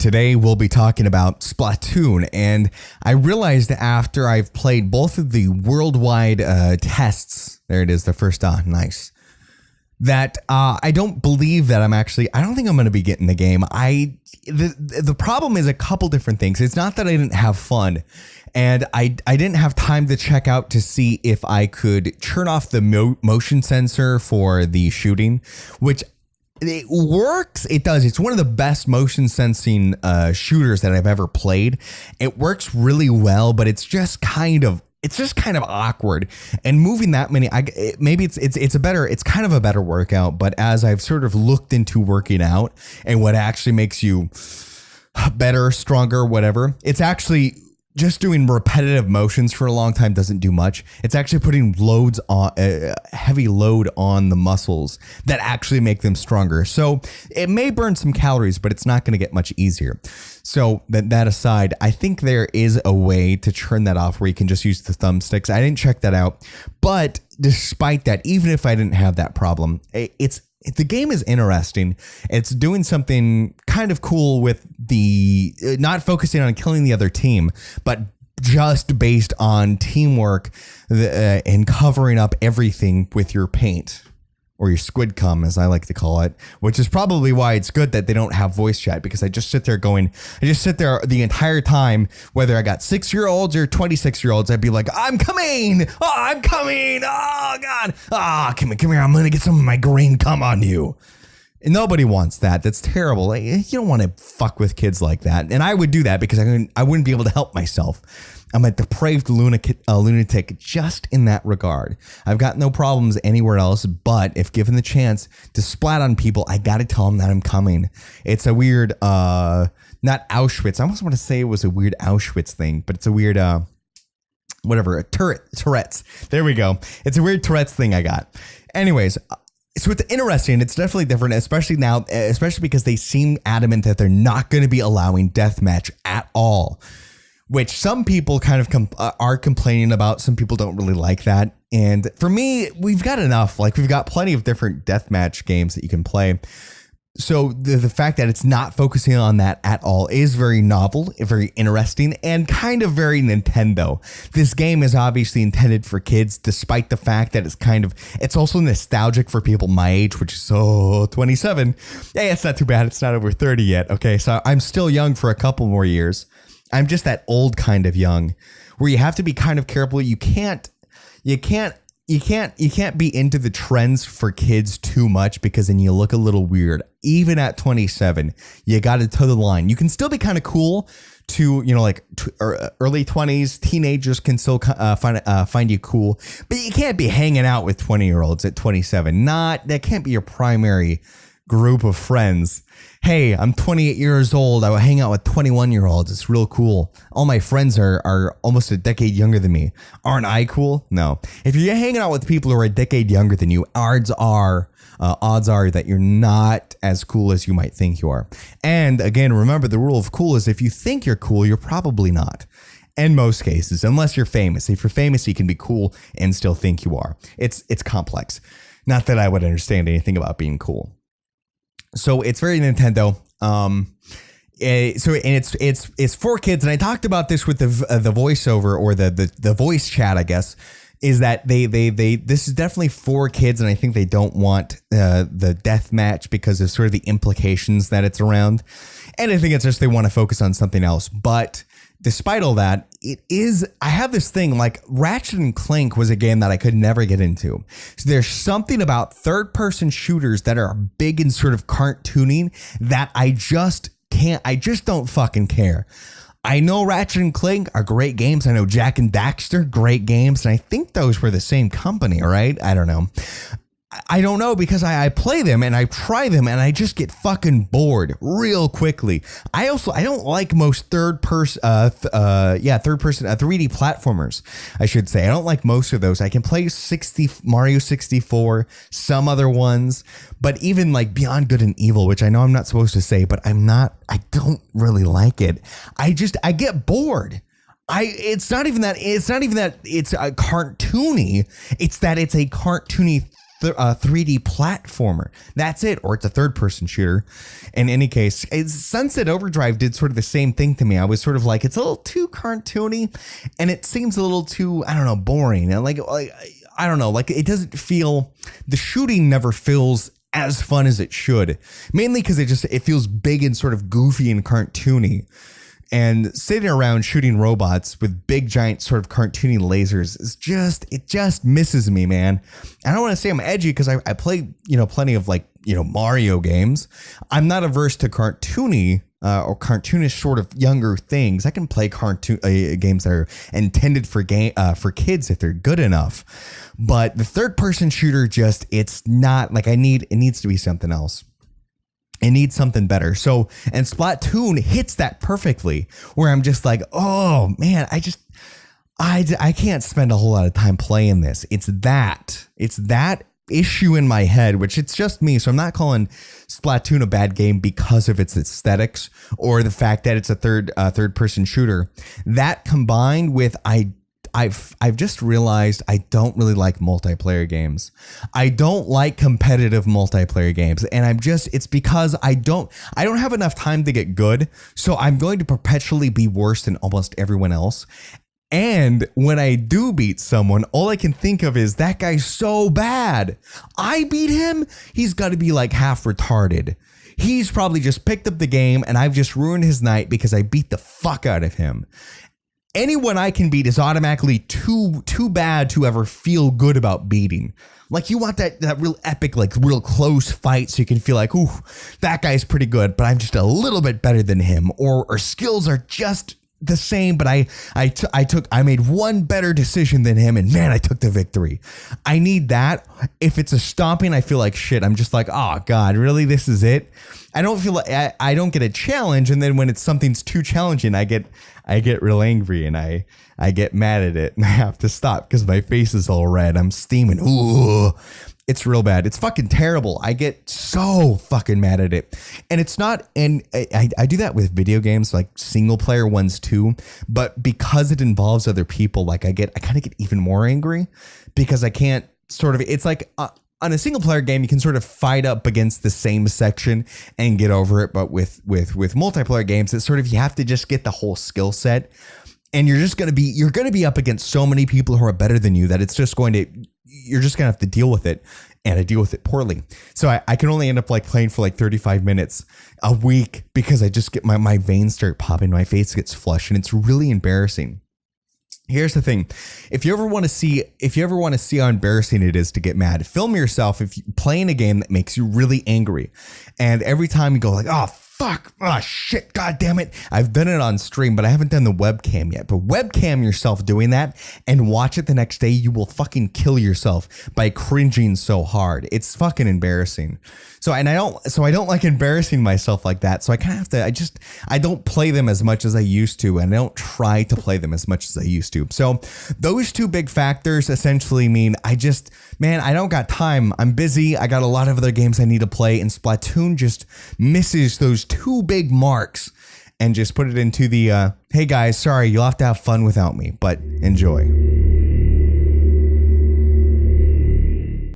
Today we'll be talking about Splatoon, and I realized after I've played both of the worldwide tests, there it is, the first, nice, that I don't believe that I don't think I'm going to be getting the game. The problem is a couple different things. It's not that I didn't have fun, and I didn't have time to check out to see if I could turn off the motion sensor for the shooting, which it works. It does. It's one of the best motion sensing shooters that I've ever played. It works really well, but it's just kind of awkward. And moving that many, maybe it's kind of a better workout. But as I've sort of looked into working out and what actually makes you better, stronger, whatever, it's actually just doing repetitive motions for a long time doesn't do much. It's actually putting loads on heavy load on the muscles that actually make them stronger. So it may burn some calories, but it's not going to get much easier. So that aside, I think there is a way to turn that off where you can just use the thumbsticks. I didn't check that out, but despite that, even if I didn't have that problem, the game is interesting. It's doing something kind of cool with the not focusing on killing the other team, but just based on teamwork and covering up everything with your paint, or your squid cum, as I like to call it, which is probably why it's good that they don't have voice chat, because I just sit there the entire time, whether I got 6-year-olds or 26-year-olds, I'd be like, I'm coming. Oh, I'm coming. Oh, God. Oh, come here. I'm going to get some of my green cum on you. And nobody wants that. That's terrible. Like, you don't want to fuck with kids like that. And I would do that because I wouldn't be able to help myself. I'm a depraved lunatic just in that regard. I've got no problems anywhere else, but if given the chance to splat on people, I got to tell them that I'm coming. It's a weird, not Auschwitz. I almost want to say it was a weird Auschwitz thing, but it's a weird, Tourette's. There we go. It's a weird Tourette's thing I got. Anyways, so it's interesting. It's definitely different, especially now, especially because they seem adamant that they're not going to be allowing deathmatch at all, which some people kind of are complaining about. Some people don't really like that. And for me, we've got enough. Like, we've got plenty of different deathmatch games that you can play. So the fact that it's not focusing on that at all is very novel, very interesting, and kind of very Nintendo. This game is obviously intended for kids, despite the fact that it's also nostalgic for people my age, which is 27. Hey, it's not too bad. It's not over 30 yet. Okay, so I'm still young for a couple more years. I'm just that old kind of young where you have to be kind of careful. You can't be into the trends for kids too much, because then you look a little weird. Even at 27, you got to toe the line. You can still be kind of cool to, early 20s. Teenagers can still find you cool, but you can't be hanging out with 20-year-olds at 27. That can't be your primary group of friends. Hey, I'm 28 years old. I will hang out with 21-year-olds. It's real cool. All my friends are almost a decade younger than me. Aren't I cool? No. If you're hanging out with people who are a decade younger than you, odds are that you're not as cool as you might think you are. And again, remember, the rule of cool is if you think you're cool, you're probably not. In most cases, unless you're famous. If you're famous, you can be cool and still think you are. It's complex. Not that I would understand anything about being cool. So it's very Nintendo. It's for kids, and I talked about this with the voiceover, or the voice chat, I guess, is that this is definitely for kids, and I think they don't want the death match because of sort of the implications that it's around, and I think it's just they want to focus on something else. But despite all that, I have this thing, like Ratchet and Clank was a game that I could never get into. So there's something about third-person shooters that are big and sort of cartooning that I just don't fucking care. I know Ratchet and Clank are great games. I know Jak and Daxter, great games. And I think those were the same company, right? I don't know. I don't know, because I play them and I try them and I just get fucking bored real quickly. I don't like most third person 3D platformers, I should say. I don't like most of those. I can play Mario 64, some other ones, but even like Beyond Good and Evil, which I know I'm not supposed to say, but I don't really like it. I get bored. It's not even that it's a cartoony. It's that it's a cartoony 3D platformer. That's it. Or it's a third-person shooter. In any case, Sunset Overdrive did sort of the same thing to me. I was sort of like, it's a little too cartoony, and it seems a little too, I don't know, boring. And like I don't know, like it doesn't feel, the shooting never feels as fun as it should. Mainly because it feels big and sort of goofy and cartoony. And sitting around shooting robots with big, giant, sort of cartoony lasers is it just misses me, man. I don't want to say I'm edgy because I play, plenty of like, Mario games. I'm not averse to cartoony or cartoonish sort of younger things. I can play cartoon games that are intended for kids if they're good enough. But the third person shooter it's not like it needs to be something else. It needs something better. So, and Splatoon hits that perfectly, where I'm just like, oh man, I can't spend a whole lot of time playing this. It's that issue in my head, which it's just me. So I'm not calling Splatoon a bad game because of its aesthetics or the fact that it's a third person shooter. That combined with I've just realized I don't really like multiplayer games. I don't like competitive multiplayer games. And it's because I don't have enough time to get good. So I'm going to perpetually be worse than almost everyone else. And when I do beat someone, all I can think of is that guy's so bad. I beat him. He's got to be like half retarded. He's probably just picked up the game and I've just ruined his night because I beat the fuck out of him. Anyone I can beat is automatically too bad to ever feel good about beating. Like you want that real epic, like real close fight so you can feel like, ooh, that guy's pretty good, but I'm just a little bit better than him. Or our skills are just the same, but I made one better decision than him and man, I took the victory. I need that. If it's a stomping, I feel like shit. I'm just like, oh God, really? This is it? I don't feel like I don't get a challenge. And then when something's too challenging, I get real angry and I get mad at it and I have to stop because my face is all red. I'm steaming. Ooh, it's real bad. It's fucking terrible. I get so fucking mad at it. And it's not, and I do that with video games, like single player ones too. But because it involves other people, like I kind of get even more angry because I can't it's like, on a single player game, you can sort of fight up against the same section and get over it. But with multiplayer games, it's sort of, you have to just get the whole skill set and you're going to be up against so many people who are better than you that you're just going to have to deal with it, and I deal with it poorly. So I can only end up like playing for like 35 minutes a week because I just get my veins start popping. My face gets flushed and it's really embarrassing. Here's the thing. If you ever want to see how embarrassing it is to get mad, film yourself playing a game that makes you really angry. And every time you go like, oh, fuck, oh, shit, God damn it. I've done it on stream, but I haven't done the webcam yet. But webcam yourself doing that and watch it the next day. You will fucking kill yourself by cringing so hard. It's fucking embarrassing. So I don't like embarrassing myself like that. So I kind of have to, I don't play them as much as I used to. And I don't try to play them as much as I used to. So those two big factors essentially mean I don't got time. I'm busy. I got a lot of other games I need to play. And Splatoon just misses those two big marks and just put it into the, hey guys, sorry, you'll have to have fun without me, but enjoy.